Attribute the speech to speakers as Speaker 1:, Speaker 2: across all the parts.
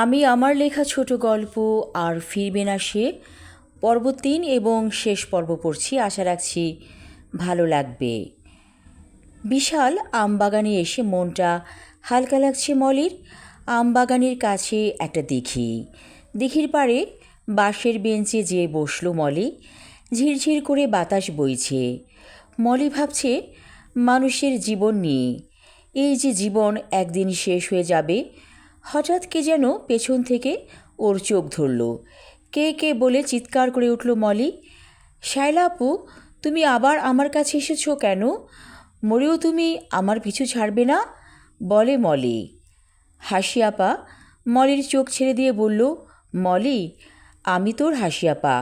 Speaker 1: আমি আমার লেখা ছোট গল্প আর ফিরবে না সে পর্ব ৩ এবং শেষ পর্ব পড়ছি। আশা রাখছি ভালো লাগবে। বিশাল আমবাগানে এসে মনটা হালকা লাগছে মলির। আমবাগানের কাছে একটা দিঘি। দিঘির পাড়ে বাঁশের বেঞ্চে যেয়ে বসল মলি। ঝিরঝির করে বাতাস বইছে। মলি ভাবছে মানুষের জীবন নিয়ে। এই যে জীবন একদিন শেষ হয়ে যাবে। হঠাৎ কে যেন পেছন থেকে ওর চোখ ধরল। কে কে বলে চিৎকার করে উঠল মলি। শায়লা আপু, তুমি আবার আমার কাছে এসেছো কেন? মরেও তুমি আমার পিছু ছাড়বে না? বলে মলি। হাসি আপা মলির চোখ ছেড়ে দিয়ে বলল, মলি, আমি তোর হাসি আপা।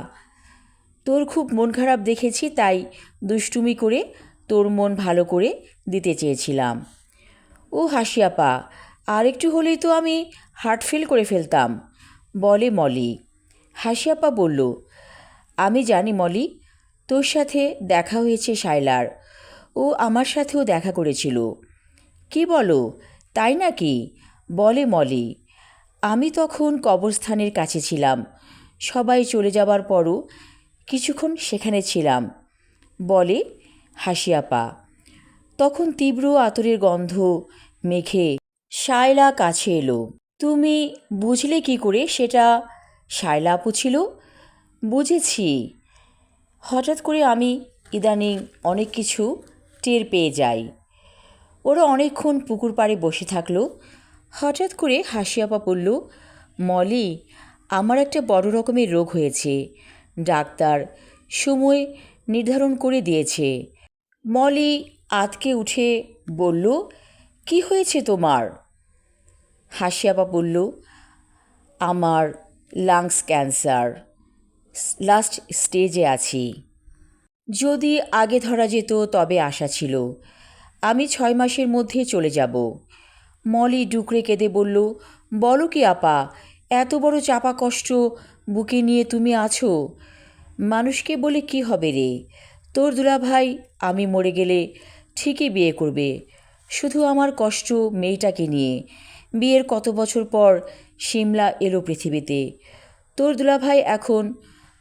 Speaker 1: তোর খুব মন খারাপ দেখেছি, তাই দুষ্টুমি করে তোর মন ভালো করে দিতে চেয়েছিলাম। ও হাসি আপা, আর একটু হলেই তো আমি হার্ট ফেল করে ফেলতাম, বলে মলি। হাসি আপা বলল, আমি জানি মলি, তোর সাথে দেখা হয়েছে শায়লার। ও আমার সাথেও দেখা করেছিল। কি বলো, তাই নাকি? বলে মলি। আমি তখন কবরস্থানের কাছে ছিলাম। সবাই চলে যাবার পরও কিছুক্ষণ সেখানে ছিলাম, বলে হাসি আপা। তখন তীব্র আতরের গন্ধ মেখে শায়লা কাছে এলো। তুমি বুঝলে কি করে সেটা শায়লা আপু ছিল? বুঝেছি। হঠাৎ করে আমি ইদানিং অনেক কিছু টের পেয়ে যাই। ওরা অনেকক্ষণ পুকুর পাড়ে বসে থাকলো। হঠাৎ করে হাসি আপা বলল, মলি, আমার একটা বড় রকমের রোগ হয়েছে। ডাক্তার সময় নির্ধারণ করে দিয়েছে। মলি আঁতকে উঠে বলল, কি হয়েছে তোমার? হাসি আপা বলল, আমার লাংস ক্যান্সার, লাস্ট স্টেজে আছি। যদি আগে ধরা যেত তবে আশা ছিল। আমি 6 মাসের মধ্যে চলে যাব। মলি ডুকরে কেঁদে বলল, বলো কি আপা, এত বড় চাপা কষ্ট বুকে নিয়ে তুমি আছো? মানুষকে বলে কি হবে রে? তোর দুলাভাই আমি মরে গেলে ঠিকই বিয়ে করবে। শুধু আমার কষ্ট মেয়েটাকে নিয়ে। বিয়ের কত বছর পর সিমলা এলো পৃথিবীতে। তোর দুলাভাই এখন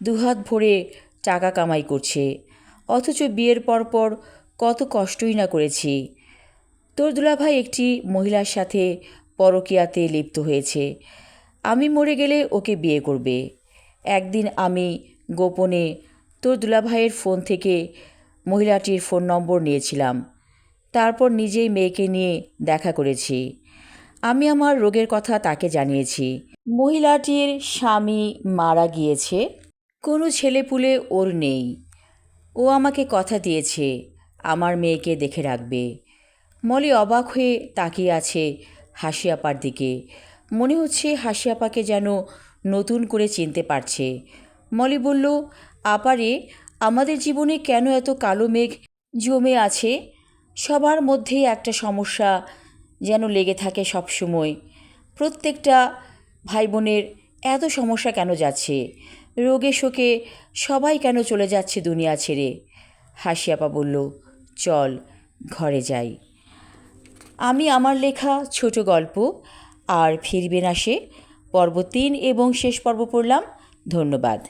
Speaker 1: দুহাত ভরে টাকা কামাই করছে, অথচ বিয়ের পর কত কষ্টই না করেছি। তোর দুলাভাই একটি মহিলার সাথে পরকীয়াতে লিপ্ত হয়েছে। আমি মরে গেলে ওকে বিয়ে করবে। একদিন আমি গোপনে তোর দুলাভাইয়ের ফোন থেকে মহিলাটির ফোন নম্বর নিয়েছিলাম। তারপর নিজেই মেয়েকে নিয়ে দেখা করেছি। আমি আমার রোগের কথা তাকে জানিয়েছি। মহিলাটির স্বামী মারা গিয়েছে, কোনো ছেলেপুলে ওর নেই। ও আমাকে কথা দিয়েছে আমার মেয়েকে দেখে রাখবে। মলি অবাক হয়ে তাকিয়ে আছে হাসি আপার দিকে। মনে হচ্ছে হাসি আপাকে যেন নতুন করে চিনতে পারছে। মলি বলল, আপারে, আমাদের জীবনে কেন এত কালো মেঘ জমে আছে? সবার মধ্যেই একটা সমস্যা যেন লেগে থাকে সব সময়। প্রত্যেকটা ভাই বোনের এত সমস্যা কেন যাচ্ছে? রোগে শোকে সবাই কেন চলে যাচ্ছে দুনিয়া ছেড়ে? হাসি আপা বলল, চল ঘরে যাই। আমি আমার লেখা ছোট গল্প আর ফিরবে না সে পর্ব ৩ এবং শেষ পর্ব পড়লাম। ধন্যবাদ।